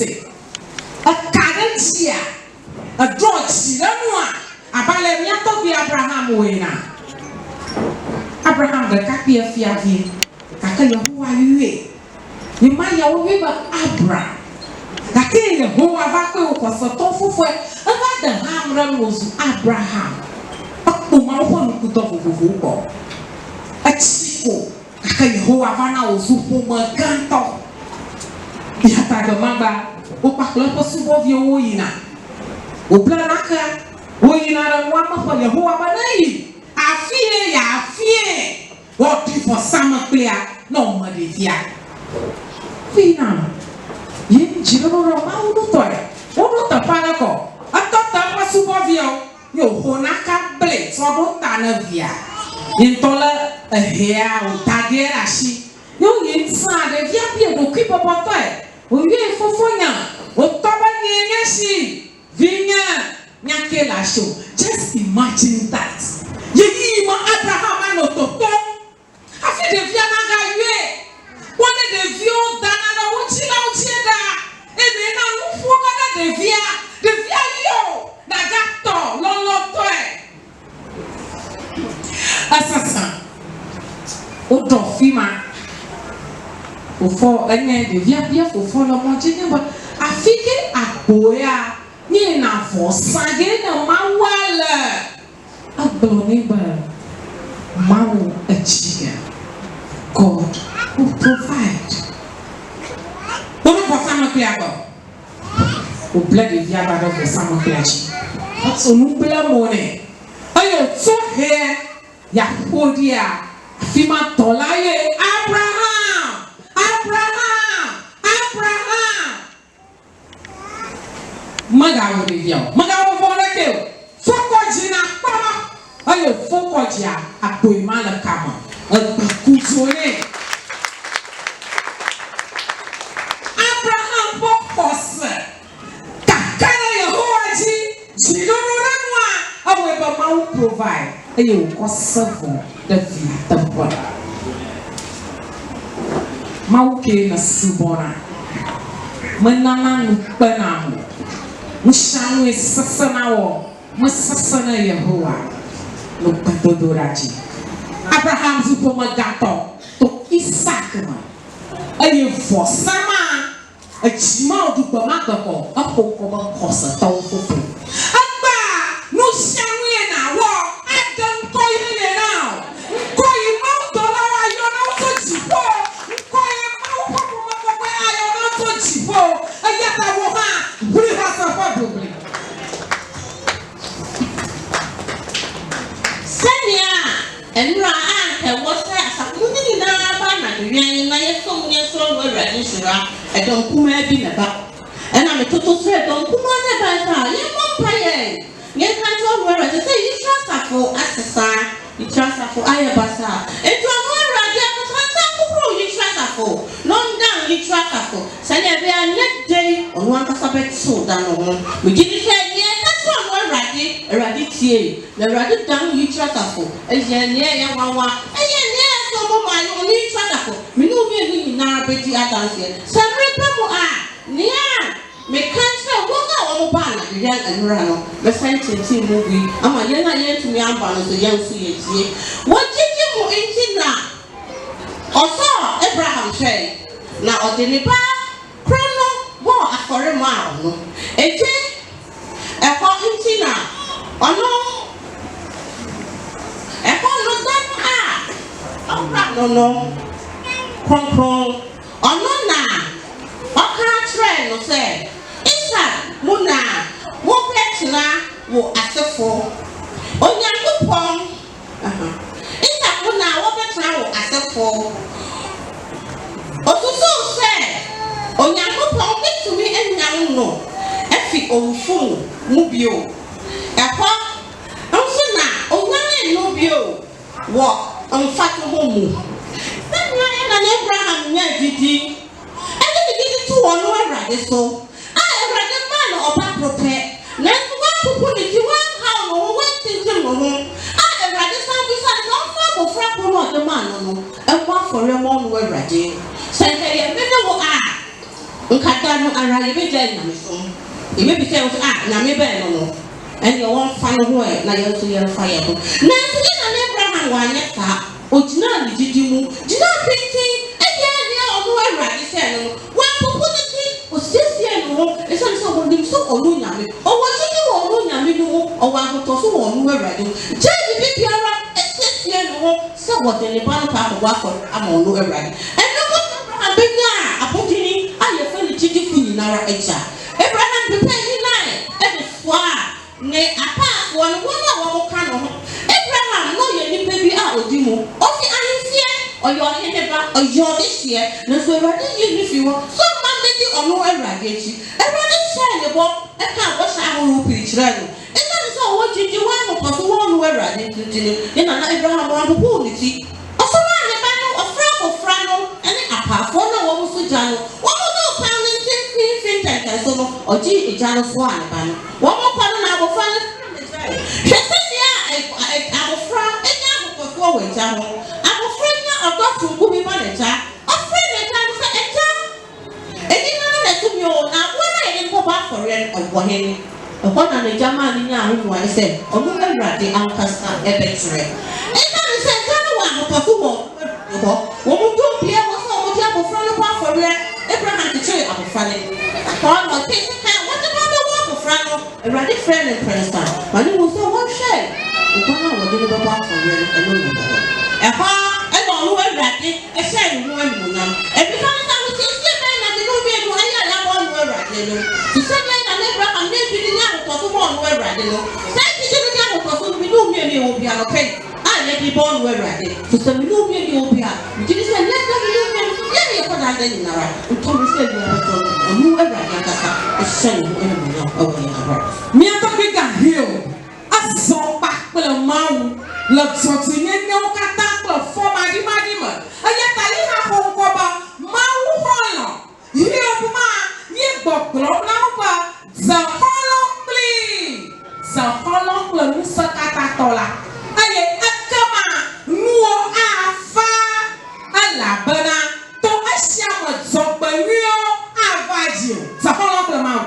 say a currency a drug silanoa abale miato bi Abraham wena Abraham the kapia fiavi kaka Yehowa yue ni ma ya wo ba Abraham kaka Yehowa va ko kosoto fofo ava the hamra was Abraham o ma wo no kuto fofo ko achiko kaka Yehowa va na ozupo maganto ya ta do mamba o pa klo po subo vi o yina o planaka o yina ra wa ma fa Yehowa ba nai afie ya afie what for some clear no ma de via fina yin jiro ro ma o to e o no ta pa ko atota pa subo vi o yo honaka ble so do ta na via yin tola hea o tagera shi yo yin sa de via pie do ki popo to e o ye fofonya o toba nyenye shi vinya nyake la show just imagine that ye ma Abraham no toto afi de via na ga yue wona de vio dana na wuchi na uchi da e me na nufu ga na de via yo na ga to lo to e asasa o do fima o fo ene de via fo fo lo mo je ba afike apoya ni na fo sage na mawala abloni ba mawo achiga God will provide ono po sama kliago o blood via ba do sama kliachi so nu bla mone ayo so he ya hodia fima tolaye Abraham magawo de via magawo fona ke foko jina pa ayo foko jia apoima la kama akuzone Abraham pokos kakana Yehowa ji jidorora nwa awe ba ma provide ayo kosevo the via temple mauke na subona manana nupana mushanwe sasana wo musasana Yehowa no patodorati Abraham zupo magato to Isaac ma aye forsama achima du ba magako akoko ba kosa tawo fofo agba no shanwe na wo adam ko ile now ko yi ma dola wa yo na to jipo ko yi ma wo ko ma ko ayo na to jipo ayata wo ha buri ha sa fa doble senia enra an was asakuni na ba na yen na yeso we ready sura e don kuma bi na ba e na me toto sre don kuma na ba sa ye mompa ye kan so we ready say you transfer asesa you transfer ayabasa e to no ready ko transfer ko you transfer long down you transfer senia be anya day on one kasabet so dan no we give you say ye ready tie na ready down you transfer eje ya wawa eje so mo ma yo ni transfer me no me ni na beti adanse samrepa mo a nia me kan say wo ga wo ba na ya anura no me sentence movie ama ye na ye tumi amba no so ye nso ye tie wo jiji mo entina oso Abraham say na odenipa krono bo afore mo a no eje eko intina ono eko no dan a no konkron ono na okra tre no say Isaac muna wo petna wo asefo onyankopon Isaac muna wo petna wo asefo otuso say onyankopon betumi enyam no efi owufun mubio eko nso na onyan nubio wo mfatu homu na Abraham nya didi ene didi tu wono Awurade so Awurade man oba prope na so wa pupu ni ti wa ha no wa tintim no Awurade san bi sa no fa bo fra ko no de man no e kwa fore mo no Awurade san ye me no nkata no ara ye be gya nyame so ye be say nyame be no and you won't find a way na ye so ye fire ko na so ye na Abraham wa nya ka ojina ni didimu jina pintin e ye ne onu awurade se no wa populity osiesie no e so so wo nim so onu nyame o wo jini wo onu nyame no o wa to so wo onu awurade je bi biara esiesie no se wo de ne ban pa wa for ama onu awurade and no Abraham be nya apotini aye fe ni jidi funi nara eja Abraham prepare ni nine e de soa ne apa won wona wo ka no Abraham no ye ni baby a odimu o fi ahinsie o yo hene ba o yo dihie na so Awurade ye ni fi wo so man be di ono Awurade echi Awurade share ne bo e ka wo sha ho pi kire no e na so wo jiji wa mo ko so wo no Awurade titini e na Abraham wa popo ni ti o so ma ne ba no o fra no ene apa fo na wo so ja no wo mo no pa ni fin so no o ji ija no so an ba no wo mo kwa no na bo fa no abofra enya akokofo we ja ho abofra nya odofu ngumi ba ne ja ofre ne ja no se eja edina no na tumi o na wona ene ko ba for ren obo hene obo na ne jama ni nya ahunu wa se onu Awurade ankasa ebetre ena ne se ja no wa akokofo wo mo do bia wo so mo ja abofra no ba for ren Abraham ti chere abofra ne ko no te se what about the work of Frano Awurade friend and Princeton mani wo so wo hwe ukwana wo de no ba for ren eno no eha e no no Awurade e share ni ho anunyam e bi fa na wo se be na de no bi no aya ya bo no Awurade no ti se be na Abraham na bi ni nya ko so mo no Awurade no se ti je ni nya ko so bi no mi wo bia no pe a ye di bo no Awurade ti se mi no mi wo bia ti ni se na da mi no mi ye ni ko na da ni na ra to mi se bi na to no Awurade akasa e share ni ho anunyam awo ya Awurade mi atopika hill azon pa pele mawu le tsoti ne ne o kata pe fo madi ma aya tali ha ho ko ba mawu holo hill ma ye gbogbo na ba za holo nu sa kata tola aye akama nuo afa ala bana to asia mo zogba rio avaji za holo mawu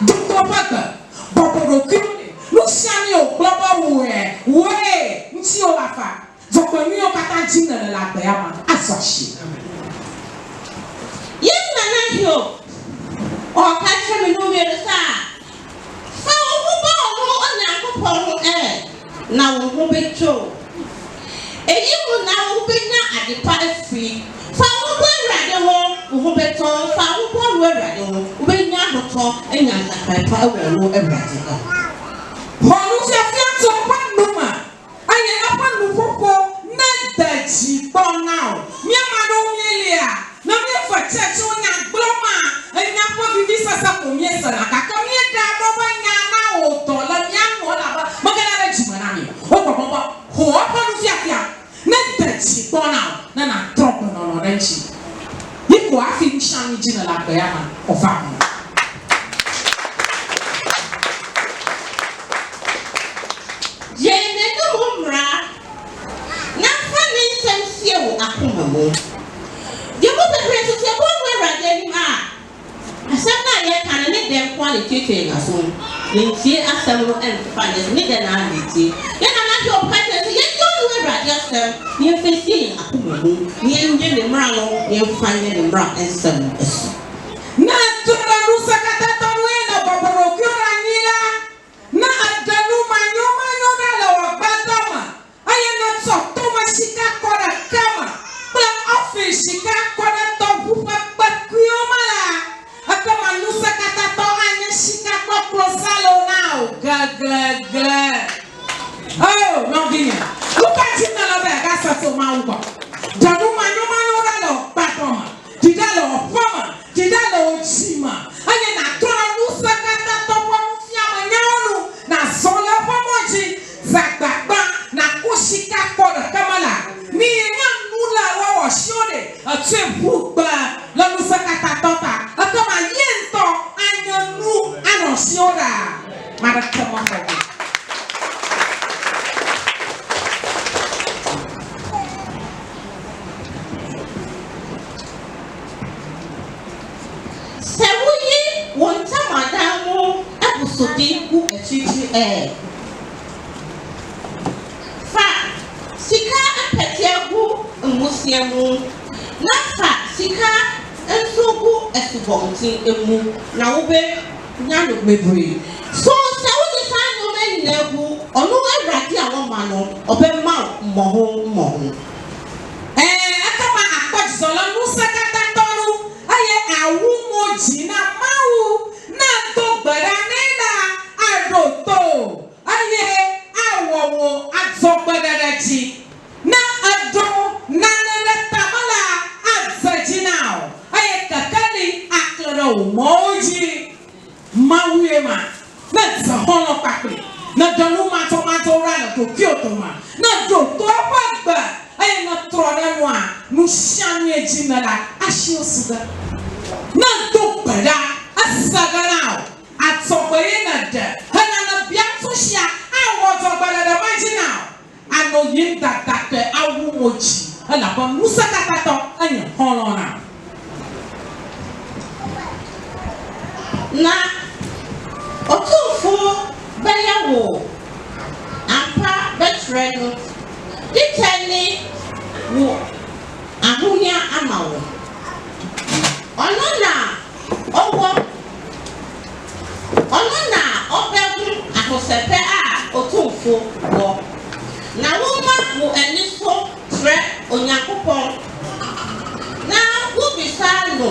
doctor paka boboro kini luciani o global we nti o afa zokwanwi o kata jinna la gba ya ma asashi yes na na hio o ka che me no me sa fa o bo o na akopọ no na wo becho eyi mu na wo benya adepa afi fa wo bo Awurade wo beto fa wo bo Awurade wo benya hoto enya sakaipa wo Awurade ka honu fiafia to panuma anye apanu popo na daji bonao mi amado mielia na mi fa church onya gloma enya po bibi sasa ko mi esa na kaka mi da do banya na o to la mi anu la ba magana na jima na mi o popo ho apanu fiafia na daji bonao na drop no renchi yiko afi nshani jina la ba ya ma o fa mo ye mo be preso se bo we Awurade ni ma asem na ye kan ne dem kwa le tete na so ye tie asem no en fa ne de na ne tie ye na na ke o pa te ye yo we Awurade asem ye fe sie akoma mo ye nje ne mra no ye fa ne ne mra ensem eso na tura rusa kata tonwe na boboro kyora nyira na adanu manyo da la wabatama aye na so to mashika kora kama shika kona to bupa bakyomala akama nusa kata to anya shika to prosalo now gagla oh no ginya look at it na la gasa to mauko janu manyo dalo patoma didalo fama sɛ woyi wɔn ntamadan mu abusodi gu akyirikyiri fa sika apɛteɛ gu mmusia mu na fa sika nso gu asubɔnten emu na wobe nya no bebree so sɛ wode saa nneɛma nyinaa gu ɔno awurade a wɔma no ɔbɛma mmɔho akama akpɔdzɔlɔ nusakata tɔnu eye awu moji na mawu na to gbɛda ne na aɖoto eye awɔwɔ adzɔ gbɛdɛdɛ dzi na eɖo nane ɖe tame la adze dzi na o eye kekeli akle ɖe wò mɔwo dzi mawue ma ne dze xɔlɔ kpakple ne dɔnu matɔmatɔ ra le tokio to ma ne ɖo to eƒe gbe eye ne trɔ ɖe nua nusianu edzi me la asi osu ge ne do gbe ɖa ese ge na o atsɔgbe ye ne ɖe hena ne bia tusia awɔ dzɔgbe ɖeɖe ma dzi na o anɔ yim dada ke awu mo dzi elabe nusekatatɔ enye xɔlɔ na na ɔtumfo bɛyɛ wo ampa bɛtrɛ no ditɛni wo ahonya ama wo ɔno na ɔbɛhu ahosɛpɛ a ɔtumfo wɔ na woma wo ani so trɛ onyankopɔn na wobisa no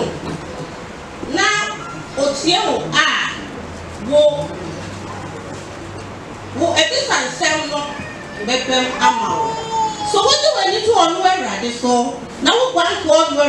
na otie wo a wo ebisa nsɛm no bɛbɛm ama wo so wode w'ani to ɔno awurade so na wogua nto ɔno